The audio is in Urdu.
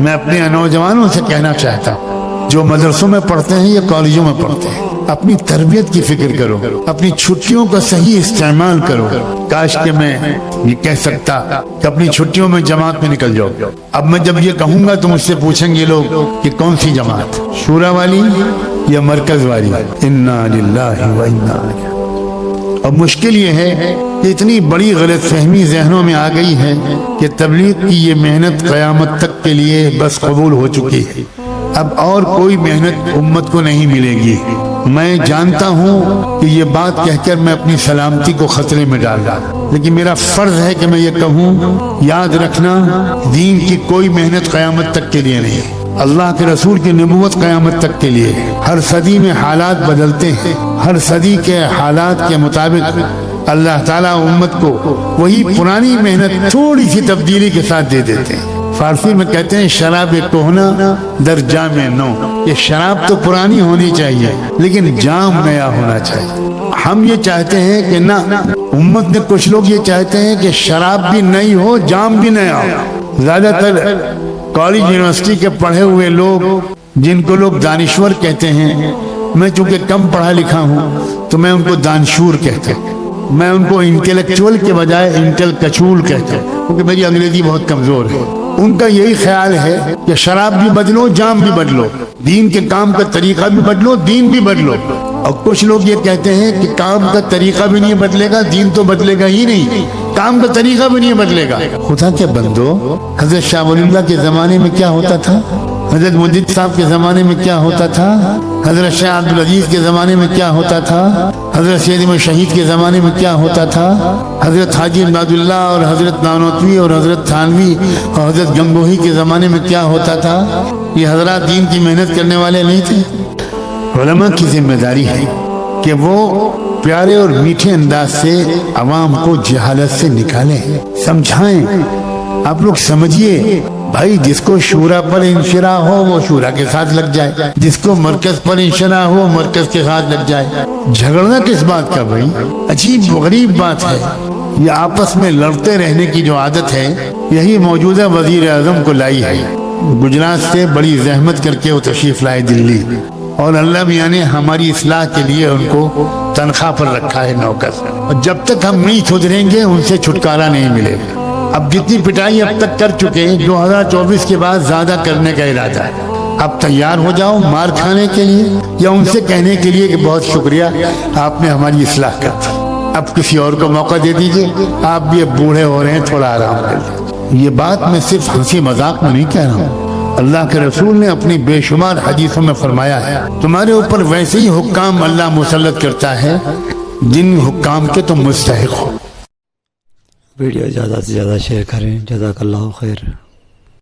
میں اپنے نوجوانوں سے کہنا چاہتا ہوں جو مدرسوں میں پڑھتے ہیں یا کالجوں میں پڑھتے ہیں، اپنی تربیت کی فکر کرو، اپنی چھٹیوں کا صحیح استعمال کرو۔ کاش کہ میں یہ کہہ سکتا کہ اپنی چھٹیوں میں جماعت میں نکل جاؤ۔ اب میں جب یہ کہوں گا تو مجھ سے پوچھیں گے لوگ کہ کون سی جماعت، شورا والی یا مرکز والی؟ انا للہ و انا الیہ۔ اب مشکل یہ ہے کہ اتنی بڑی غلط فہمی ذہنوں میں آ گئی ہے کہ تبلیغ کی یہ محنت قیامت تک کے لیے بس قبول ہو چکی ہے، اب اور کوئی محنت امت کو نہیں ملے گی۔ میں جانتا ہوں کہ یہ بات کہہ کر میں اپنی سلامتی کو خطرے میں ڈال رہا ہوں، لیکن میرا فرض ہے کہ میں یہ کہوں، یاد رکھنا دین کی کوئی محنت قیامت تک کے لیے نہیں، اللہ کے رسول کی نبوت قیامت تک کے لیے۔ ہر صدی میں حالات بدلتے ہیں، ہر صدی کے حالات کے مطابق اللہ تعالیٰ امت کو وہی پرانی محنت تھوڑی سی تبدیلی کے ساتھ دے دیتے ہیں۔ فارسی میں کہتے ہیں شراب کہنا در جام نو، یہ شراب تو پرانی ہونی چاہیے لیکن جام نیا ہونا چاہیے۔ ہم یہ چاہتے ہیں کہ نہ، امت نے کچھ لوگ یہ چاہتے ہیں کہ شراب بھی نئی ہو، جام بھی نیا ہو۔ زیادہ تر کالج یونیورسٹی کے پڑھے ہوئے لوگ جن کو لوگ دانشور کہتے ہیں، میں چونکہ کم پڑھا لکھا ہوں تو میں ان کو دانشور کہتا ہوں، میں ان کو انٹلیکچوئل کے بجائے انٹلکچول کہتا ہوں کیونکہ میری انگریزی بہت کمزور ہے۔ ان کا یہی خیال ہے کہ شراب بھی بدلو، جام بھی بدلو، دین کے کام کا طریقہ بھی بدلو، دین بھی بدلو۔ اور کچھ لوگ یہ کہتے ہیں کہ کام کا طریقہ بھی نہیں بدلے گا، دین تو بدلے گا ہی نہیں، کام کا طریقہ بھی نہیں بدلے گا۔ خدا کے بندو، حضرت شاہ ولی اللہ کے زمانے میں کیا ہوتا تھا، حضرت مجد صاحب کے زمانے میں کیا ہوتا تھا، حضرت شاہ عبدالعزیز کے زمانے میں کیا ہوتا تھا، حضرت سید احمد شہید کے زمانے میں کیا ہوتا تھا، حضرت حاجی امداد اللہ اور حضرت نانوتوی اور حضرت تھانوی اور حضرت گنگوہی کے زمانے میں کیا ہوتا تھا؟ یہ حضرات دین کی محنت کرنے والے نہیں تھے؟ علماء کی ذمہ داری ہے کہ وہ پیارے اور میٹھے انداز سے عوام کو جہالت سے نکالیں، سمجھائیں۔ آپ لوگ سمجھیے بھائی، جس کو شورا پر انشراح ہو وہ شورا کے ساتھ لگ جائے، جس کو مرکز پر انشراح ہو مرکز کے ساتھ لگ جائے۔ جھگڑنا کس بات کا بھائی؟ عجیب غریب بات ہے یہ، آپس میں لڑتے رہنے کی جو عادت ہے یہی موجودہ وزیر اعظم کو لائی ہے۔ گجرات سے بڑی زحمت کر کے وہ تشریف لائے دلی، اور اللہ میاں نے ہماری اصلاح کے لیے ان کو تنخواہ پر رکھا ہے نوکر، اور جب تک ہم نہیں سدھریں گے ان سے چھٹکارا نہیں ملے گا۔ اب جتنی پٹائی اب تک کر چکے، 2024 کے بعد زیادہ کرنے کا ارادہ ہے۔ اب تیار ہو جاؤ مار کھانے کے لیے، یا ان سے کہنے کے لیے کہ بہت شکریہ آپ نے ہماری اصلاح کر دی، اب کسی اور کو موقع دے دیجئے، آپ بھی اب بوڑھے ہو رہے ہیں، تھوڑا آرام کر لیجیے۔ یہ بات میں صرف ہنسی مذاق میں نہیں کہہ رہا ہوں، اللہ کے رسول نے اپنی بے شمار حدیثوں میں فرمایا ہے تمہارے اوپر ویسے ہی حکام اللہ مسلط کرتا ہے جن حکام کے تم مستحق ہو۔ ویڈیو زیادہ سے زیادہ شیئر کریں، جزاک اللہ خیر۔